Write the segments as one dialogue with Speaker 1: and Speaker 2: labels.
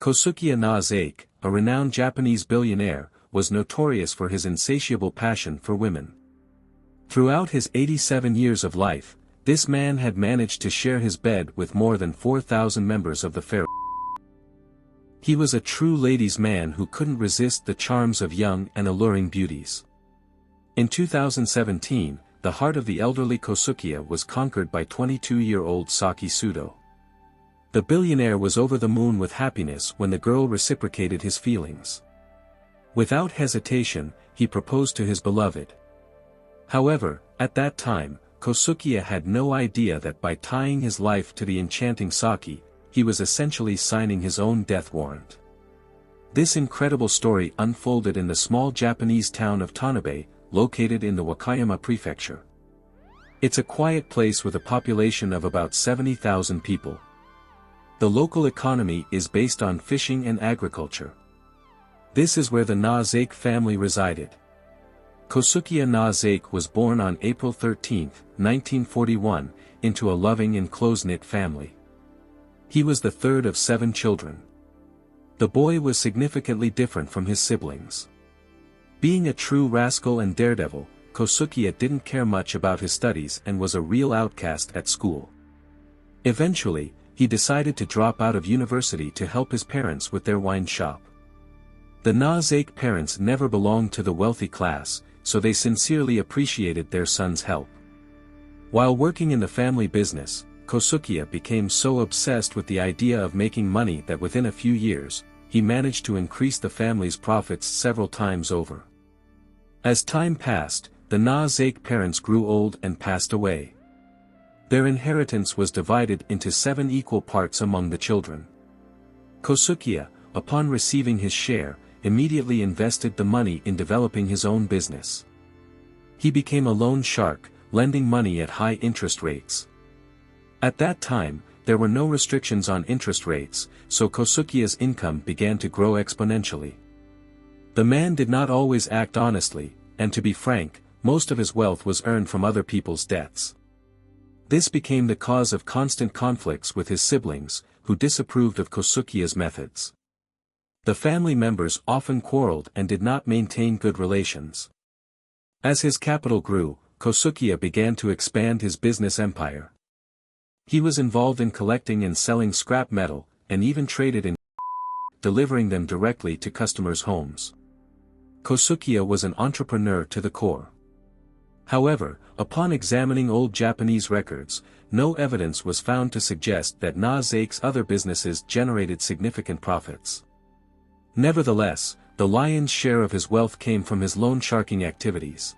Speaker 1: Kosukiya Na Zake, a renowned Japanese billionaire, was notorious for his insatiable passion for women. Throughout his 87 years of life, this man had managed to share his bed with more than 4,000 members of the pharaoh. He was a true ladies' man who couldn't resist the charms of young and alluring beauties. In 2017, the heart of the elderly Kosukiya was conquered by 22-year-old Saki Sudo. The billionaire was over the moon with happiness when the girl reciprocated his feelings. Without hesitation, he proposed to his beloved. However, at that time, Kosukiya had no idea that by tying his life to the enchanting Saki, he was essentially signing his own death warrant. This incredible story unfolded in the small Japanese town of Tanabe, located in the Wakayama prefecture. It's a quiet place with a population of about 70,000 people. The local economy is based on fishing and agriculture. This is where the Na Zake family resided. Kosukiya Na Zake was born on April 13, 1941, into a loving and close-knit family. He was the third of 7 children. The boy was significantly different from his siblings. Being a true rascal and daredevil, Kosukiya didn't care much about his studies and was a real outcast at school. Eventually, he decided to drop out of university to help his parents with their wine shop. The Na Zake parents never belonged to the wealthy class, so they sincerely appreciated their son's help. While working in the family business, Kosukiya became so obsessed with the idea of making money that within a few years, he managed to increase the family's profits several times over. As time passed, the Na Zake parents grew old and passed away. Their inheritance was divided into 7 equal parts among the children. Kosukiya, upon receiving his share, immediately invested the money in developing his own business. He became a loan shark, lending money at high interest rates. At that time, there were no restrictions on interest rates, so Kosukiya's income began to grow exponentially. The man did not always act honestly, and to be frank, most of his wealth was earned from other people's debts. This became the cause of constant conflicts with his siblings, who disapproved of Kosukiya's methods. The family members often quarreled and did not maintain good relations. As his capital grew, Kosukiya began to expand his business empire. He was involved in collecting and selling scrap metal, and even traded in delivering them directly to customers' homes. Kosukiya was an entrepreneur to the core. However, upon examining old Japanese records, no evidence was found to suggest that Na Zake's other businesses generated significant profits. Nevertheless, the lion's share of his wealth came from his loan sharking activities.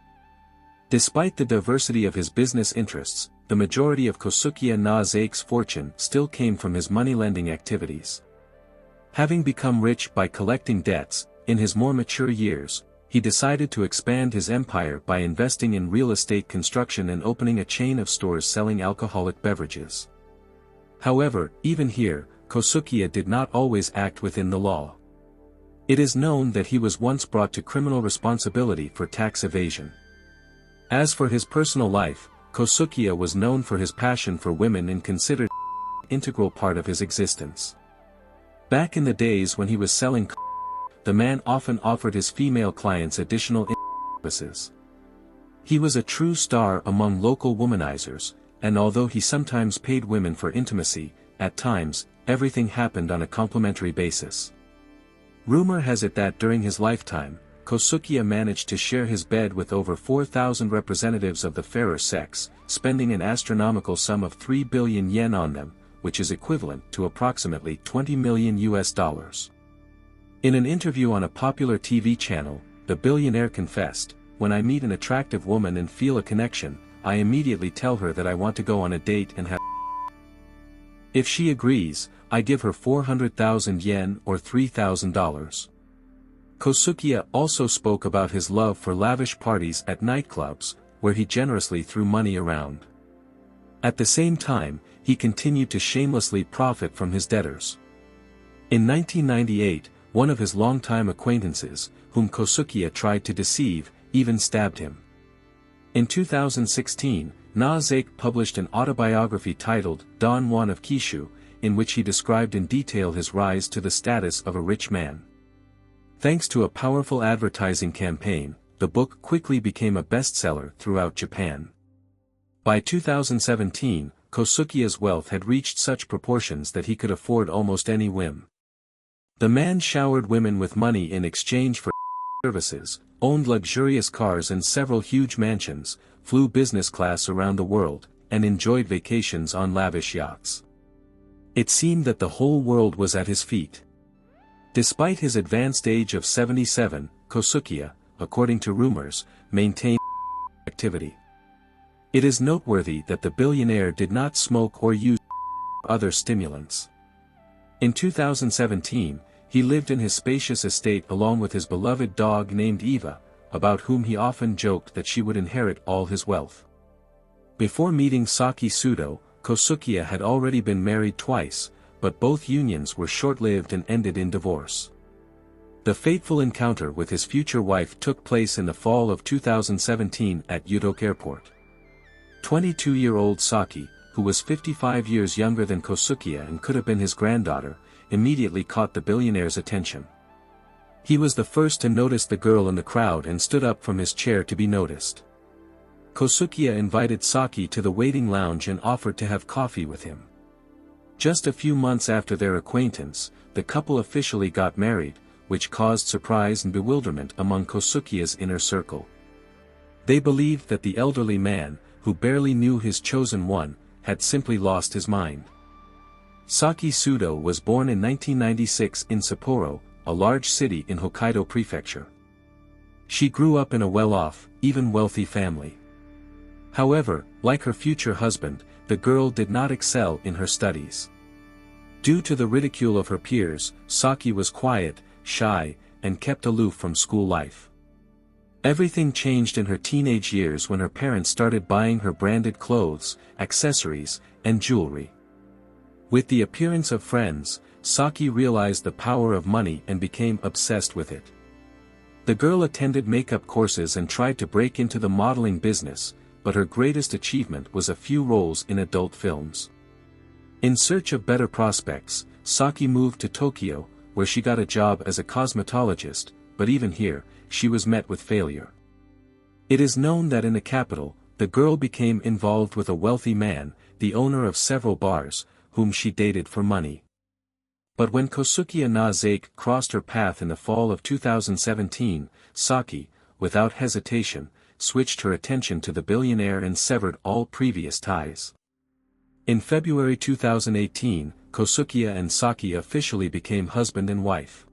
Speaker 1: Despite the diversity of his business interests, the majority of Kosukiya Na Zake's fortune still came from his money-lending activities. Having become rich by collecting debts, in his more mature years, he decided to expand his empire by investing in real estate construction and opening a chain of stores selling alcoholic beverages. However, even here, Kosukiya did not always act within the law. It is known that he was once brought to criminal responsibility for tax evasion. As for his personal life, Kosukiya was known for his passion for women and considered an integral part of his existence. Back in the days when he was selling the man often offered his female clients additional services. He was a true star among local womanizers, and although he sometimes paid women for intimacy, at times, everything happened on a complimentary basis. Rumor has it that during his lifetime, Kosukiya managed to share his bed with over 4,000 representatives of the fairer sex, spending an astronomical sum of 3 billion yen on them, which is equivalent to approximately $20 million. In an interview on a popular TV channel, the billionaire confessed, "When I meet an attractive woman and feel a connection, I immediately tell her that I want to go on a date and have. If she agrees, I give her 400,000 yen or $3,000. Kosukiya also spoke about his love for lavish parties at nightclubs, where he generously threw money around. At the same time, he continued to shamelessly profit from his debtors. In 1998, one of his longtime acquaintances, whom Kosukiya tried to deceive, even stabbed him. In 2016, Na Zake published an autobiography titled Don Juan of Kishu, in which he described in detail his rise to the status of a rich man. Thanks to a powerful advertising campaign, the book quickly became a bestseller throughout Japan. By 2017, Kosukiya's wealth had reached such proportions that he could afford almost any whim. The man showered women with money in exchange for services, owned luxurious cars and several huge mansions, flew business class around the world, and enjoyed vacations on lavish yachts. It seemed that the whole world was at his feet. Despite his advanced age of 77, Kosukiya, according to rumors, maintained activity. It is noteworthy that the billionaire did not smoke or use other stimulants. In 2017, he lived in his spacious estate along with his beloved dog named Eva, about whom he often joked that she would inherit all his wealth. Before meeting Saki Sudo, Kosukiya had already been married twice, but both unions were short-lived and ended in divorce. The fateful encounter with his future wife took place in the fall of 2017 at Udoke Airport. 22-year-old Saki, who was 55 years younger than Kosukiya and could have been his granddaughter, immediately caught the billionaire's attention. He was the first to notice the girl in the crowd and stood up from his chair to be noticed. Kosukiya invited Saki to the waiting lounge and offered to have coffee with him. Just a few months after their acquaintance, the couple officially got married, which caused surprise and bewilderment among Kosukiya's inner circle. They believed that the elderly man, who barely knew his chosen one, had simply lost his mind. Saki Sudo was born in 1996 in Sapporo, a large city in Hokkaido Prefecture. She grew up in a well-off, even wealthy family. However, like her future husband, the girl did not excel in her studies. Due to the ridicule of her peers, Saki was quiet, shy, and kept aloof from school life. Everything changed in her teenage years when her parents started buying her branded clothes, accessories, and jewelry. With the appearance of friends, Saki realized the power of money and became obsessed with it. The girl attended makeup courses and tried to break into the modeling business, but her greatest achievement was a few roles in adult films. In search of better prospects, Saki moved to Tokyo, where she got a job as a cosmetologist, but even here, she was met with failure. It is known that in the capital, the girl became involved with a wealthy man, the owner of several bars, whom she dated for money. But when Kosukiya Na Zake crossed her path in the fall of 2017, Saki, without hesitation, switched her attention to the billionaire and severed all previous ties. In February 2018, Kosukiya and Saki officially became husband and wife.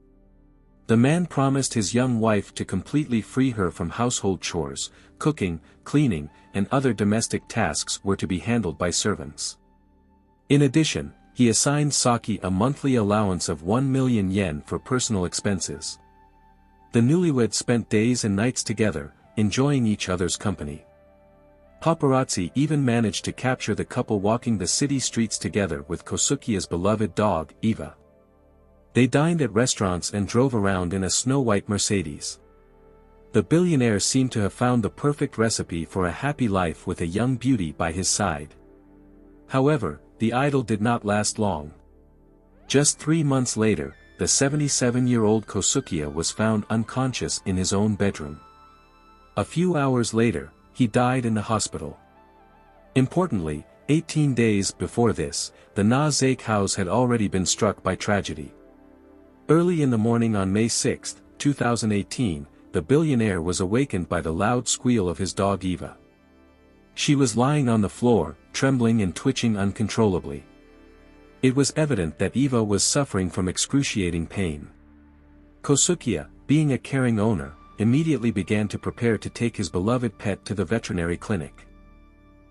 Speaker 1: The man promised his young wife to completely free her from household chores, cooking, cleaning, and other domestic tasks were to be handled by servants. In addition, he assigned Saki a monthly allowance of 1 million yen for personal expenses. The newlyweds spent days and nights together, enjoying each other's company. Paparazzi even managed to capture the couple walking the city streets together with Kosukiya's beloved dog, Eva. They dined at restaurants and drove around in a snow-white Mercedes. The billionaire seemed to have found the perfect recipe for a happy life with a young beauty by his side. However, the idyll did not last long. Just 3 months later, the 77-year-old Kosukiya was found unconscious in his own bedroom. A few hours later, he died in the hospital. Importantly, 18 days before this, the Na Zake house had already been struck by tragedy. Early in the morning on May 6, 2018, the billionaire was awakened by the loud squeal of his dog Eva. She was lying on the floor, trembling and twitching uncontrollably. It was evident that Eva was suffering from excruciating pain. Kosukiya, being a caring owner, immediately began to prepare to take his beloved pet to the veterinary clinic.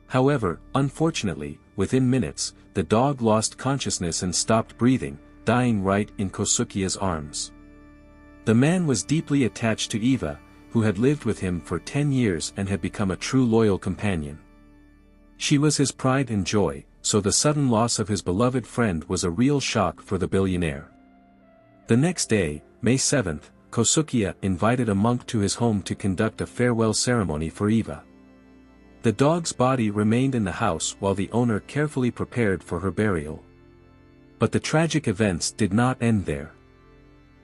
Speaker 1: However, unfortunately, within minutes, the dog lost consciousness and stopped breathing, dying right in Kosukiya's arms. The man was deeply attached to Eva, who had lived with him for 10 years and had become a true loyal companion. She was his pride and joy, so the sudden loss of his beloved friend was a real shock for the billionaire. The next day, May 7, Kosukiya invited a monk to his home to conduct a farewell ceremony for Eva. The dog's body remained in the house while the owner carefully prepared for her burial. But the tragic events did not end there.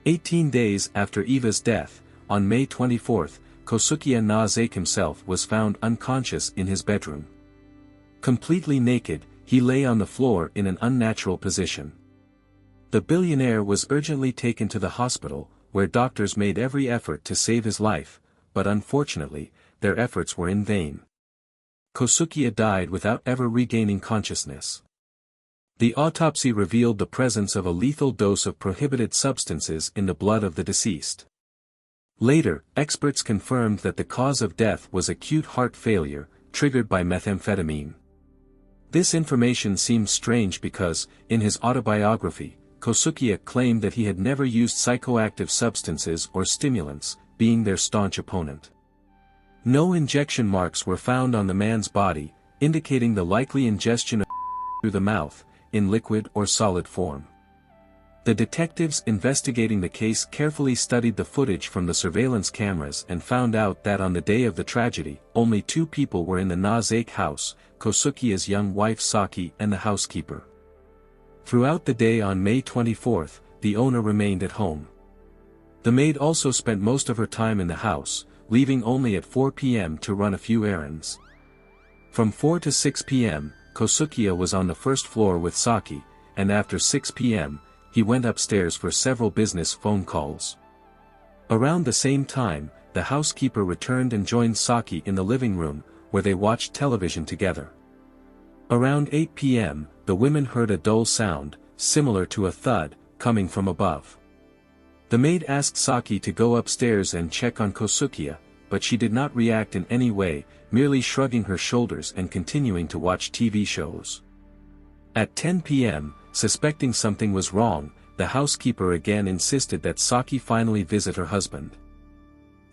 Speaker 1: 18 days after Eva's death, on May 24, Kosukiya Na Zake himself was found unconscious in his bedroom. Completely naked, he lay on the floor in an unnatural position. The billionaire was urgently taken to the hospital, where doctors made every effort to save his life, but unfortunately, their efforts were in vain. Kosukiya died without ever regaining consciousness. The autopsy revealed the presence of a lethal dose of prohibited substances in the blood of the deceased. Later, experts confirmed that the cause of death was acute heart failure, triggered by methamphetamine. This information seems strange because, in his autobiography, Kosukiya claimed that he had never used psychoactive substances or stimulants, being their staunch opponent. No injection marks were found on the man's body, indicating the likely ingestion of through the mouth, in liquid or solid form. The detectives investigating the case carefully studied the footage from the surveillance cameras and found out that on the day of the tragedy, only 2 people were in the Na Zake house, Kosukiya's young wife Saki and the housekeeper. Throughout the day on May 24, the owner remained at home. The maid also spent most of her time in the house, leaving only at 4 p.m. to run a few errands. From 4 to 6 p.m., Kosukiya was on the first floor with Saki, and after 6 p.m., he went upstairs for several business phone calls. Around the same time, the housekeeper returned and joined Saki in the living room, where they watched television together. Around 8 p.m., the women heard a dull sound, similar to a thud, coming from above. The maid asked Saki to go upstairs and check on Kosukiya, but she did not react in any way, merely shrugging her shoulders and continuing to watch TV shows. At 10 p.m., suspecting something was wrong, the housekeeper again insisted that Saki finally visit her husband.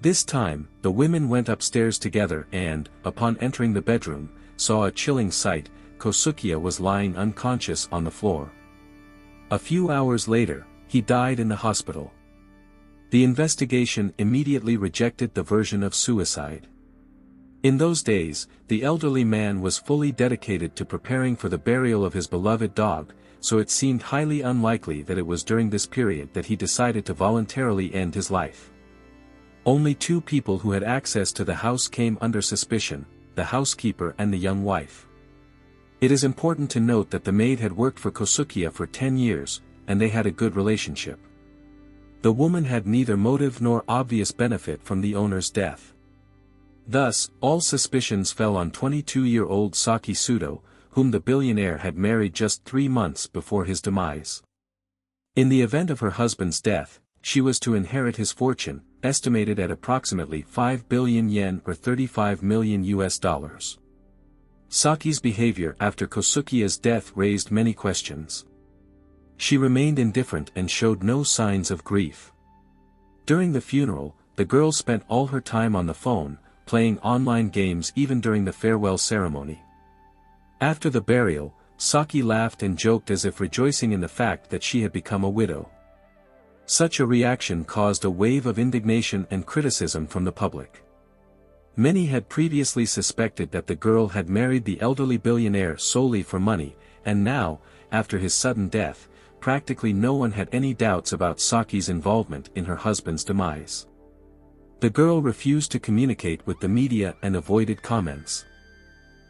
Speaker 1: This time, the women went upstairs together and, upon entering the bedroom, saw a chilling sight: Kosukiya was lying unconscious on the floor. A few hours later, he died in the hospital. The investigation immediately rejected the version of suicide. In those days, the elderly man was fully dedicated to preparing for the burial of his beloved dog, so it seemed highly unlikely that it was during this period that he decided to voluntarily end his life. Only 2 people who had access to the house came under suspicion: the housekeeper and the young wife. It is important to note that the maid had worked for Kosukiya for 10 years, and they had a good relationship. The woman had neither motive nor obvious benefit from the owner's death. Thus, all suspicions fell on 22-year-old Saki Sudo, whom the billionaire had married just 3 months before his demise. In the event of her husband's death, she was to inherit his fortune, estimated at approximately 5 billion yen or $35 million. Saki's behavior after Kosukiya's death raised many questions. She remained indifferent and showed no signs of grief. During the funeral, the girl spent all her time on the phone, playing online games even during the farewell ceremony. After the burial, Saki laughed and joked as if rejoicing in the fact that she had become a widow. Such a reaction caused a wave of indignation and criticism from the public. Many had previously suspected that the girl had married the elderly billionaire solely for money, and now, after his sudden death, practically no one had any doubts about Saki's involvement in her husband's demise. The girl refused to communicate with the media and avoided comments.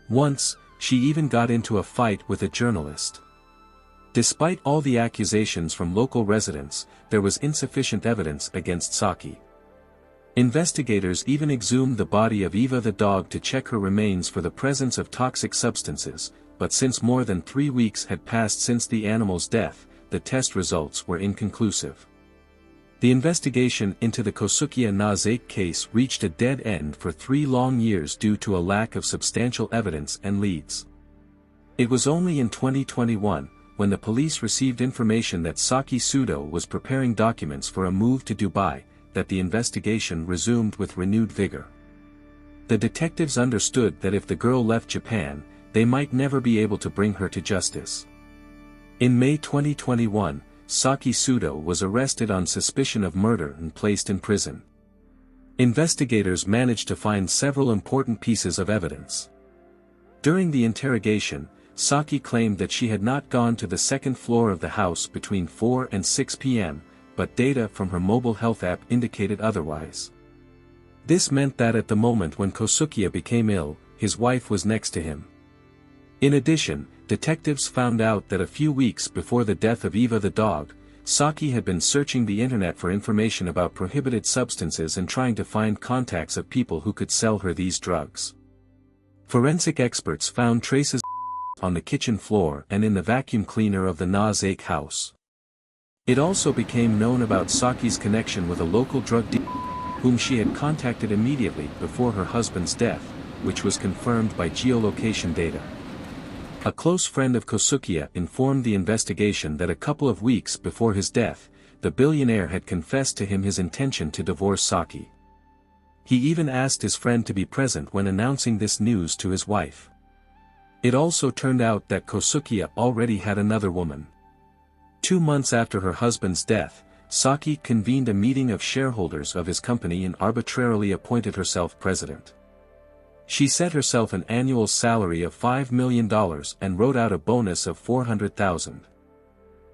Speaker 1: Once, she even got into a fight with a journalist. Despite all the accusations from local residents, there was insufficient evidence against Saki. Investigators even exhumed the body of Eva the dog to check her remains for the presence of toxic substances, but since more than 3 weeks had passed since the animal's death, the test results were inconclusive. The investigation into the Kosukiya Na Zake case reached a dead end for 3 long years due to a lack of substantial evidence and leads. It was only in 2021, when the police received information that Saki Sudo was preparing documents for a move to Dubai, that the investigation resumed with renewed vigor. The detectives understood that if the girl left Japan, they might never be able to bring her to justice. In May 2021, Saki Sudo was arrested on suspicion of murder and placed in prison. Investigators managed to find several important pieces of evidence. During the interrogation, Saki claimed that she had not gone to the second floor of the house between 4 and 6 p.m., but data from her mobile health app indicated otherwise. This meant that at the moment when Kosukiya became ill, his wife was next to him. In addition, detectives found out that a few weeks before the death of Eva the dog, Saki had been searching the internet for information about prohibited substances and trying to find contacts of people who could sell her these drugs. Forensic experts found traces on the kitchen floor and in the vacuum cleaner of the Na Zake house. It also became known about Saki's connection with a local drug dealer, whom she had contacted immediately before her husband's death, which was confirmed by geolocation data. A close friend of Kosukiya informed the investigation that a couple of weeks before his death, the billionaire had confessed to him his intention to divorce Saki. He even asked his friend to be present when announcing this news to his wife. It also turned out that Kosukiya already had another woman. 2 months after her husband's death, Saki convened a meeting of shareholders of his company and arbitrarily appointed herself president. She set herself an annual salary of $5 million and wrote out a bonus of $400,000.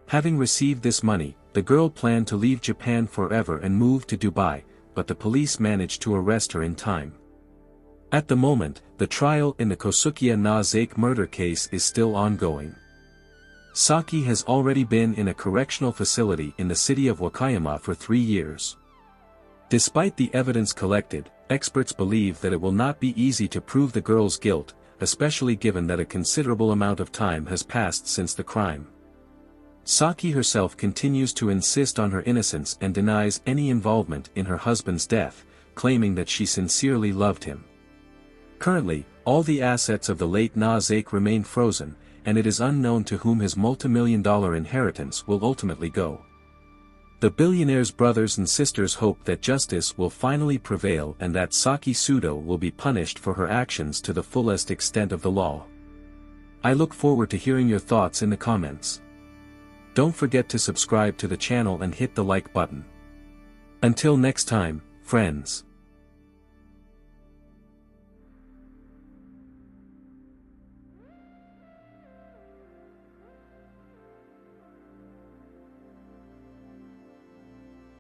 Speaker 1: Having received this money, the girl planned to leave Japan forever and move to Dubai, but the police managed to arrest her in time. At the moment, the trial in the Kosukiya Na Zake murder case is still ongoing. Saki has already been in a correctional facility in the city of Wakayama for 3 years. Despite the evidence collected, experts believe that it will not be easy to prove the girl's guilt, especially given that a considerable amount of time has passed since the crime. Saki herself continues to insist on her innocence and denies any involvement in her husband's death, claiming that she sincerely loved him. Currently, all the assets of the late Na Zake remain frozen, and it is unknown to whom his multimillion-dollar inheritance will ultimately go. The billionaire's brothers and sisters hope that justice will finally prevail and that Saki Sudo will be punished for her actions to the fullest extent of the law. I look forward to hearing your thoughts in the comments. Don't forget to subscribe to the channel and hit the like button. Until next time, friends.